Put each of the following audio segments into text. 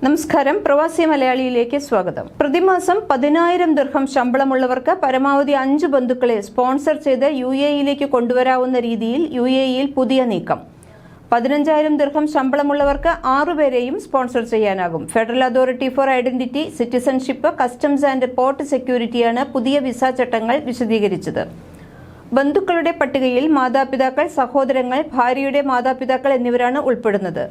നമസ്കാരം, പ്രവാസി മലയാളിയിലേക്ക് സ്വാഗതം. പ്രതിമാസം 10,000 ദിർഹം ശമ്പളമുള്ളവർക്ക് പരമാവധി 5 ബന്ധുക്കളെ സ്പോൺസർ ചെയ്ത് UAE-യിലേക്ക് കൊണ്ടുവരാവുന്ന രീതിയിൽ UAE-യിൽ പുതിയ നീക്കം. 15,000 ദിർഹം ശമ്പളമുള്ളവർക്ക് 6 പേരെയും സ്പോൺസർ ചെയ്യാനാകും. Federal authority for identity, citizenship, customs and port സെക്യൂരിറ്റിയാണ് പുതിയ വിസ ചട്ടങ്ങൾ വിശദീകരിച്ചത്. ബന്ധുക്കളുടെ പട്ടികയിൽ മാതാപിതാക്കൾ, സഹോദരങ്ങൾ, ഭാര്യയുടെ മാതാപിതാക്കൾ എന്നിവരാണ് ഉൾപ്പെടുന്നത്.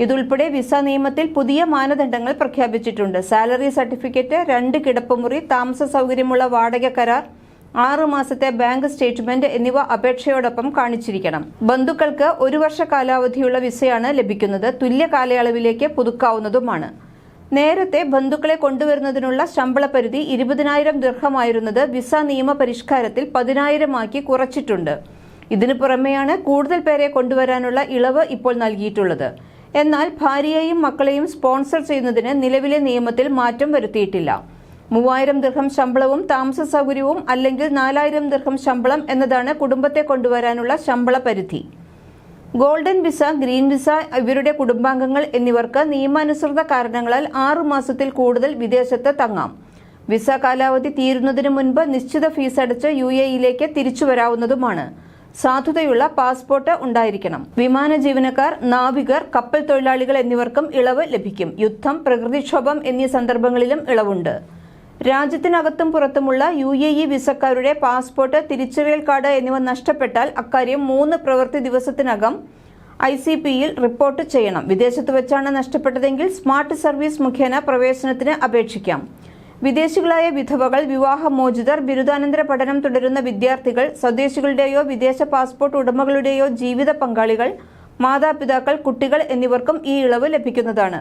ഇതുൾപ്പെടെ വിസ നിയമത്തിൽ പുതിയ മാനദണ്ഡങ്ങൾ പ്രഖ്യാപിച്ചിട്ടുണ്ട്. സാലറി സർട്ടിഫിക്കറ്റ്, 2 കിടപ്പുമുറി, താമസ സൗകര്യമുള്ള വാടക കരാർ, 6 മാസത്തെ ബാങ്ക് സ്റ്റേറ്റ്മെന്റ് എന്നിവ അപേക്ഷയോടൊപ്പം കാണിച്ചിരിക്കണം. ബന്ധുക്കൾക്ക് 1 വർഷ കാലാവധിയുള്ള വിസയാണ് ലഭിക്കുന്നത്. തുല്യ കാലയളവിലേക്ക് പുതുക്കാവുന്നതുമാണ്. നേരത്തെ ബന്ധുക്കളെ കൊണ്ടുവരുന്നതിനുള്ള ശമ്പള പരിധി 20,000 ദിർഹമായിരുന്നത് വിസ നിയമ പരിഷ്കാരത്തിൽ 10,000 ആക്കി കുറച്ചിട്ടുണ്ട്. ഇതിനു പുറമെയാണ് കൂടുതൽ പേരെ കൊണ്ടുവരാനുള്ള ഇളവ് ഇപ്പോൾ നൽകിയിട്ടുള്ളത്. എന്നാൽ ഭാര്യയെയും മക്കളെയും സ്പോൺസർ ചെയ്യുന്നതിന് നിലവിലെ നിയമത്തിൽ മാറ്റം വരുത്തിയിട്ടില്ല. 3,000 ദിർഹം ശമ്പളവും താമസ സൗകര്യവും അല്ലെങ്കിൽ 4,000 ദിർഹം ശമ്പളം എന്നതാണ് കുടുംബത്തെ കൊണ്ടുവരാനുള്ള ശമ്പള പരിധി. ഗോൾഡൻ വിസ, ഗ്രീൻ വിസ, ഇവരുടെ കുടുംബാംഗങ്ങൾ എന്നിവർക്ക് നിയമാനുസൃത കാരണങ്ങളാൽ 6 മാസത്തിൽ കൂടുതൽ വിദേശത്ത് തങ്ങാം. വിസ കാലാവധി തീരുന്നതിന് മുൻപ് നിശ്ചിത ഫീസ് അടച്ച് UAE-യിലേക്ക് തിരിച്ചു വരാവുന്നതുമാണ്. സാധുതയുള്ള പാസ്പോർട്ട് ഉണ്ടായിരിക്കണം. വിമാന ജീവനക്കാർ, നാവികർ, കപ്പൽ തൊഴിലാളികൾ എന്നിവർക്കും ഇളവ് ലഭിക്കും. യുദ്ധം, പ്രകൃതിക്ഷോഭം എന്നീ സന്ദർഭങ്ങളിലും ഇളവുണ്ട്. രാജ്യത്തിനകത്തും പുറത്തുമുള്ള UAE വിസക്കാരുടെ പാസ്പോർട്ട്, തിരിച്ചറിയൽ കാർഡ് എന്നിവ നഷ്ടപ്പെട്ടാൽ അക്കാര്യം 3 പ്രവൃത്തി ദിവസത്തിനകം ICP-യിൽ റിപ്പോർട്ട് ചെയ്യണം. വിദേശത്ത് വെച്ചാണ് നഷ്ടപ്പെട്ടതെങ്കിൽ സ്മാർട്ട് സർവീസ് മുഖേന പ്രവേശനത്തിന് അപേക്ഷിക്കാം. വിദേശികളായ വിധവകൾ, വിവാഹമോചിതർ, ബിരുദാനന്തര പഠനം തുടരുന്ന വിദ്യാർത്ഥികൾ, സ്വദേശികളുടെയോ വിദേശ പാസ്പോർട്ട് ഉടമകളുടെയോ ജീവിത പങ്കാളികൾ, മാതാപിതാക്കൾ, കുട്ടികൾ എന്നിവർക്കും ഈ ഇളവ് ലഭിക്കുന്നതാണ്.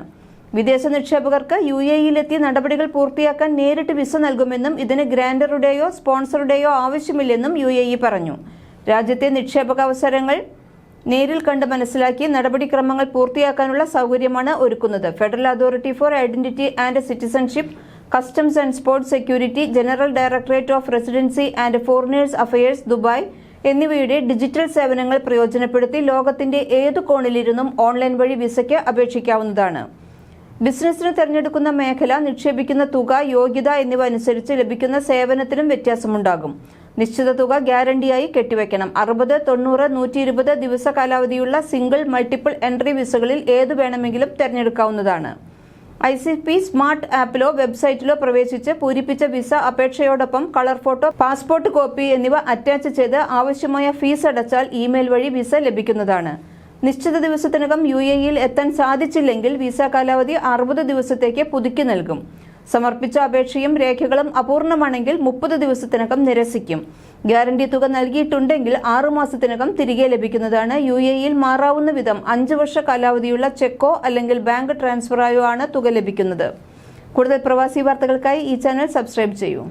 വിദേശ നിക്ഷേപകർക്ക് UAE-യിലെത്തി നടപടികൾ പൂർത്തിയാക്കാൻ നേരിട്ട് വിസ നൽകുമെന്നും ഇതിന് ഗ്രാൻഡറുടെയോ സ്പോൺസറുടെയോ ആവശ്യമില്ലെന്നും UAE പറഞ്ഞു. രാജ്യത്തെ നിക്ഷേപക അവസരങ്ങൾ നേരിൽ കണ്ട് മനസ്സിലാക്കി നടപടിക്രമങ്ങൾ പൂർത്തിയാക്കാനുള്ള സൗകര്യമാണ് ഒരുക്കുന്നത്. Federal authority for identity and citizenship, customs and port security, general directorate of residency and foreigners affairs, Dubai എന്നിവയുടെ ഡിജിറ്റൽ സേവനങ്ങൾ പ്രയോജനപ്പെടുത്തി ലോകത്തിന്റെ ഏതു കോണിലിരുന്നും ഓൺലൈൻ വഴി വിസയ്ക്ക് അപേക്ഷിക്കാവുന്നതാണ്. ബിസിനസ്സിന് തിരഞ്ഞെടുക്കുന്ന മേഖല, നിക്ഷേപിക്കുന്ന തുക, യോഗ്യത എന്നിവ അനുസരിച്ച് ലഭിക്കുന്ന സേവനത്തിനും വ്യത്യാസമുണ്ടാകും. നിശ്ചിത തുക ഗ്യാരണ്ടിയായി കെട്ടിവെക്കണം. 60, 90, 120 ദിവസ കാലാവധിയുള്ള സിംഗിൾ, മൾട്ടിപ്പിൾ എൻട്രി വിസകളിൽ ഏതു വേണമെങ്കിലും തിരഞ്ഞെടുക്കാവുന്നതാണ്. ICP സ്മാർട്ട് ആപ്പിലോ വെബ്സൈറ്റിലോ പ്രവേശിച്ച് പൂരിപ്പിച്ച വിസ അപേക്ഷയോടൊപ്പം കളർ ഫോട്ടോ, പാസ്പോർട്ട് കോപ്പി എന്നിവ അറ്റാച്ച് ചെയ്ത് ആവശ്യമായ ഫീസ് അടച്ചാൽ ഇമെയിൽ വഴി വിസ ലഭിക്കുന്നതാണ്. നിശ്ചിത ദിവസത്തിനകം UAE-യിൽ എത്താൻ സാധിച്ചില്ലെങ്കിൽ വിസ കാലാവധി 60 ദിവസത്തേക്ക് പുതുക്കി നൽകും. സമർപ്പിച്ച അപേക്ഷയും രേഖകളും അപൂർണമാണെങ്കിൽ 30 ദിവസത്തിനകം നിരസിക്കും. ഗ്യാരണ്ടി തുക നൽകിയിട്ടുണ്ടെങ്കിൽ 6 മാസത്തിനകം തിരികെ ലഭിക്കുന്നതാണ്. UAE-യിൽ മാറാവുന്ന വിധം 5 വർഷ കാലാവധിയുള്ള ചെക്കോ അല്ലെങ്കിൽ ബാങ്ക് ട്രാൻസ്ഫറായോ ആണ് തുക ലഭിക്കുന്നത്. കൂടുതൽ പ്രവാസി വാർത്തകൾക്കായി ഈ ചാനൽ സബ്സ്ക്രൈബ് ചെയ്യൂ.